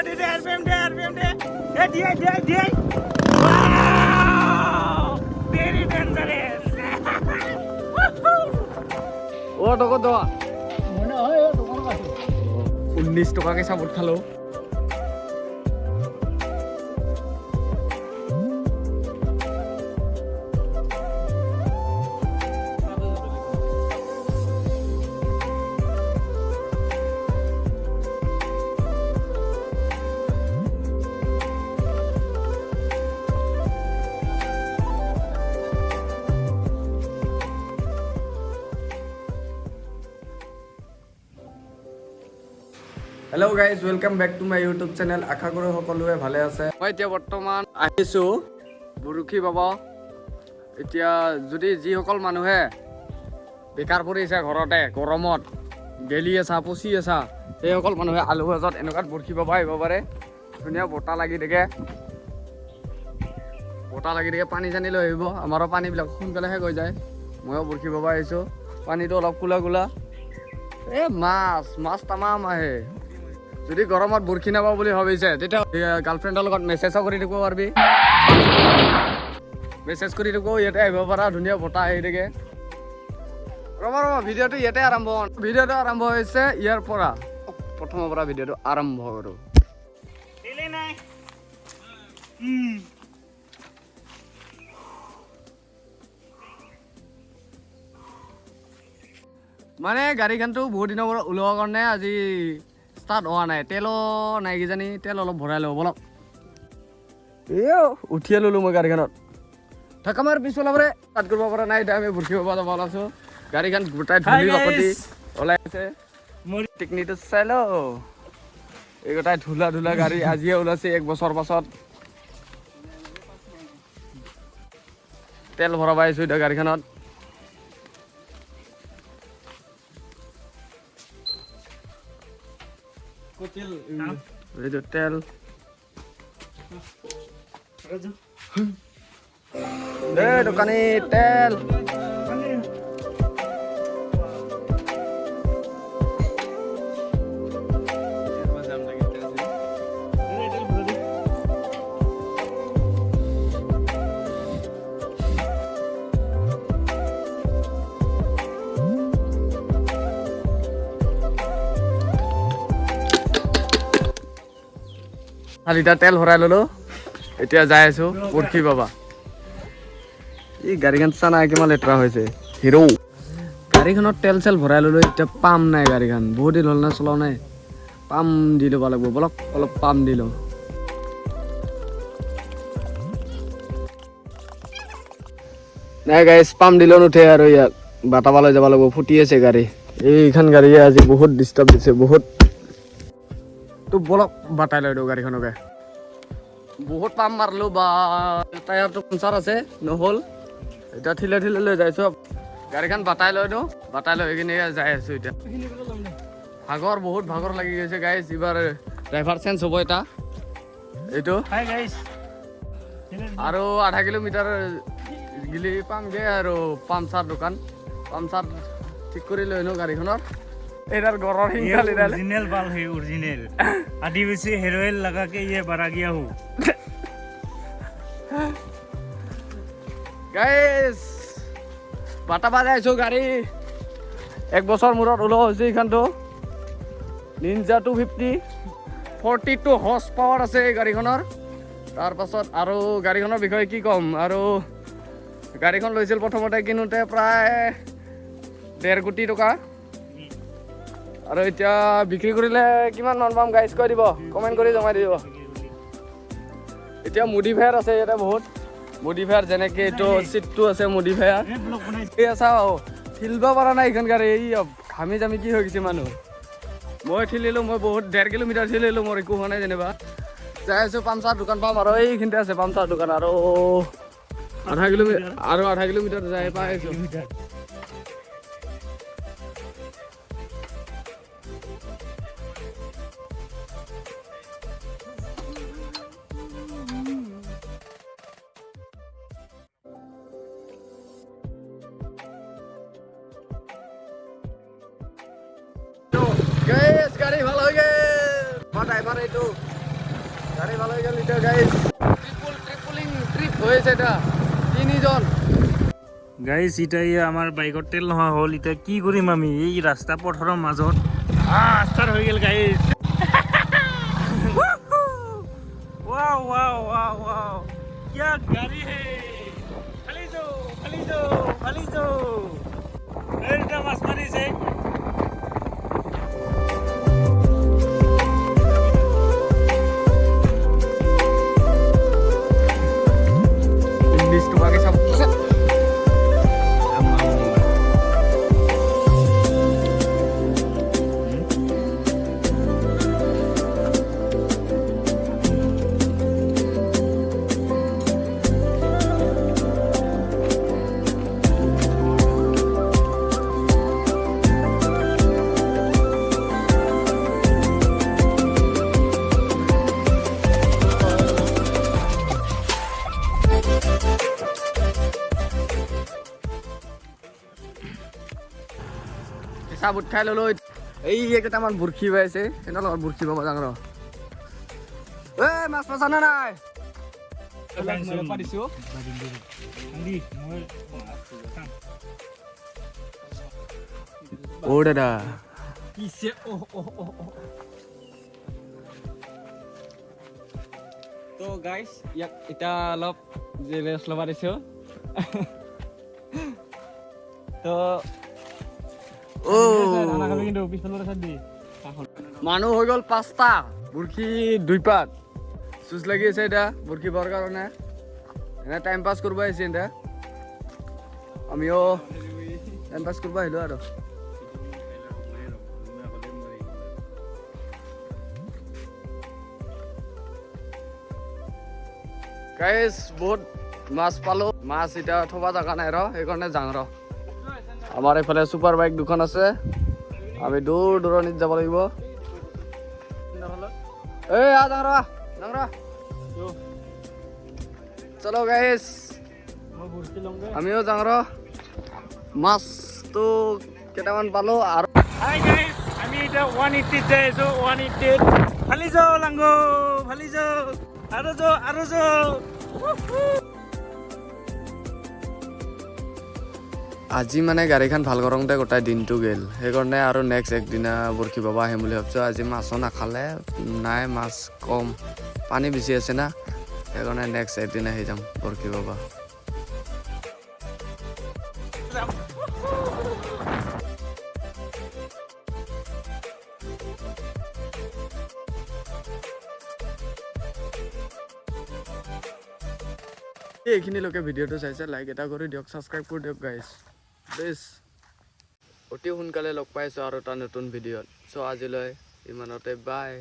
Party day, RPM day, RPM day. Hey, Wow! Very dangerous. Oh, toko doa. Mana hai toko na kasi. 19 toka ke sabut khalo. Hello guys, welcome back to my YouTube channel. আশা কৰো সকলোৱে ভালে আছে। মই এতিয়া বৰ্তমান আহিছো বুৰুখি বাবা। এতিয়া যদি যি সকল মানুহে বেকাৰ পৰি আছে ঘৰতে গৰমত গেলি আছে পচি আছে সেই সকল মানুহে আলু ভাজত এনেকুৱা বুৰুখি বাবা আহিব পাৰে। ধুনীয়া বটা লাগি থাকে পানী জানি লৈ আহিব। আমাৰো পানীবিলাক সোনকালে শেষ হৈ যায়। ময়ো বুৰুখি বাবা আহিছো। পানীটো অলপ কুলা কুলা। এ মাছ তামাম আহে। যদি গৰমত বুৰখি নাপাওঁ বুলি ভাবিছে তেতিয়া গাৰ্লফ্ৰেণ্ডৰ লগত মেছেজো কৰি দিব পাৰবি। মেছেজ কৰি দিব ইয়াতে আহিব পাৰা। ধুনীয়া বতাহ আহি থাকে। ৰবা ভিডিঅ'টো ইয়াতে আৰম্ভ হৈছে ইয়াৰ পৰা প্ৰথমৰ পৰা ভিডিঅ'টো আৰম্ভ কৰোঁ। মানে গাড়ীখনটো বহুত দিনৰ পৰা ওলোৱাৰ কাৰণে আজি ষ্টাৰ্ট হোৱা নাই। তেলো নাই কিজানি। তেল অলপ ভৰাই লওঁ বলক। উঠিয়ে ল'লোঁ মই গাড়ীখনত। ঢাকা মাৰ পিছফালৰ পৰা ষ্টাৰ্ট কৰিব পৰা নাই। এতিয়া আমি বুৰখি বাবা যাব ওলাইছোঁ। গাড়ীখন গোটাই ধূলি বাকতি ওলাই আছে। মোৰ টেকনিকটো চাই লওঁ। এই গোটাই ধূলা গাড়ী আজিয়ে ওলাইছে 1 বছৰ পাছত। তেল ভৰাব আহিছোঁ এতিয়া গাড়ীখনত। তেল দোকানী তেল লিটাৰ তেল ভৰাই ল'লোঁ। এতিয়া যাই আছোঁ বুৰখি বাবা। এই গাড়ীখন চানা কিমান লেতেৰা হৈছে। হিৰো গাড়ীখনত তেল চেল ভৰাই ল'লোঁ। এতিয়া পাম্প নাই গাড়ীখন বহুত দিন হ'ল না চলাও নাই। পাম্প দি ল'ব লাগিব বলক। অলপ পাম্প দি লওঁ। নাই গাইছ পাম্প দিলেও নুঠে আৰু ইয়াত বাটাবালৈ যাব লাগিব। ফুটি আছে গাড়ী। এইখন গাড়ীয়ে আজি বহুত ডিষ্টাৰ্ব দিছে বহুত। তো বলক বাটাই লৈ দিওঁ গাড়ীখনকে। বহুত পাম্প মাৰলোঁ বা টায়াৰটো পামচাৰ আছে নহ'ল। এতিয়া ঠিলে লৈ যাইছোঁ। গাড়ীখন বাটাই লৈ দিওঁ। বাটাই লৈ কিনে যাই আছোঁ এতিয়া। বহুত ভাগৰ লাগি গৈছে গাইছ। এইবাৰ ড্ৰাইভাৰ চেঞ্জ হ'ব এটা এইটো আৰু 0.5 কিলোমিটাৰ গিলি পামগৈ আৰু পামচাৰ দোকান। পামচাৰ ঠিক কৰি লৈ আনো গাড়ীখনৰ। इधर गोरो हिंगल इधर ओरिजिनल बाल है ओरिजिनल आदिवासी हेयर ऑयल लगा के ये बना गया हूँ गाइस बाटा बाजाइছো গাড়ী 1 বছৰ মূৰত ওলোৱা হৈছে। এইখনটো নিনজা 250 42 হৰ্চ পাৱাৰ আছে এই গাড়ীখনৰ। তাৰপাছত আৰু গাড়ীখনৰ বিষয়ে কি ক'ম। আৰু গাড়ীখন লৈছিল প্ৰথমতে কিনোতে প্ৰায় 1.5 কোটি টকা। আৰু এতিয়া বিক্ৰী কৰিলে কিমান মান পাম গাইজ কৈ দিব কমেণ্ট কৰি জমাই দিব। এতিয়া মডিফায়াৰ আছে ইয়াতে বহুত মডিফায়াৰ যেনেকৈ এইটো চিটটো আছে মডিফায়াৰ। এই চাওঁ ঠিলিব পৰা নাই এইখন গাড়ী। এই ঘামি জামি কি হৈ গৈছে মানুহ। মই ঠিলিলোঁ। মই বহুত 1.5 কিলোমিটাৰ ঠিলিলোঁ। মোৰ একো হোৱা নাই যেনিবা। যাই আছোঁ পামচাৰ দোকান পাম আৰু এইখিনিতে আছে পামচাৰ দোকান। আৰু 0.5 কিলোমিটাৰ যাই পাই আছোঁ। গাড়ী ভাল হৈ গ'ল। ড্ৰাইভাৰ এইটো গাড়ী ভাল হৈ গ'ল এতিয়া গাইছ ট্ৰিপলিং ট্ৰিপ হৈ আছে এটা 3 জন গাইজ এতিয়া আমাৰ বাইকত তেল নোহোৱা হ'ল এতিয়া কি কৰিম আমি এই ৰাস্তা পথৰৰ মাজত ষ্টাৰ্ট হৈ গ'ল guys wow wow wow wow क्या गाड़ी है खाली जो এটা মাছ মারিছে ইংলিশ তোমাকে সব চাহ বুট খাই ললো এই কেইটামান বুৰখি পাইছে সিহঁতৰ লগত বুৰখি পাব যাওঁ ৰ মাছ পাইছা নে নাই অ দাদা তো গাইছ ইয়াক এতিয়া অলপ ৰেষ্ট ল'ব দিছোঁ তো মানুহ হৈ গ'ল 5টা বুৰখি 2 পাত চুচ লাগি আছে এতিয়া বুৰখি পোৱাৰ কাৰণে এনে টাইম পাছ কৰিব আহিছে এতিয়া আমিও টাইম পাছ কৰিব আহিলোঁ আৰু গাইছ বহুত মাছ পালোঁ মাছ এতিয়া থবা জেগা নাই ৰ সেইকাৰণে যাওঁ ৰ আমাৰ এইফালে ছুপাৰ বাইক দুখন আছে আমি দূৰ দূৰণিত যাব লাগিব চলো গাইছ আমিও যাওঁ ৰ মাছটো কেইটামান পালোঁ আৰু হাই গাইজ আমি এতিয়া 180 যাই আছো 180 ফালি যাও লাংগো ফালি যাও আৰু যাও আজি মানে গাড়ীখন ভাল কৰোঁতে গোটেই দিনটো গ'ল সেইকাৰণে আৰু নেক্সট একদিনা বৰশী বাবা আহিম বুলি ভাবিছোঁ আজি মাছো নাখালে নাই মাছ কম পানী বেছি আছে না সেইকাৰণে নেক্সট একদিন আহি যাম বৰশী বাবা এইখিনিলৈকে ভিডিঅ'টো চাইছে লাইক এটা কৰি দিয়ক ছাবস্ক্ৰাইব কৰি দিয়ক গাইছ প্লিজ অতি সোনকালে লগ পাইছোঁ আৰু এটা নতুন ভিডিঅ'ত চ' আজিলৈ ইমানতে বাই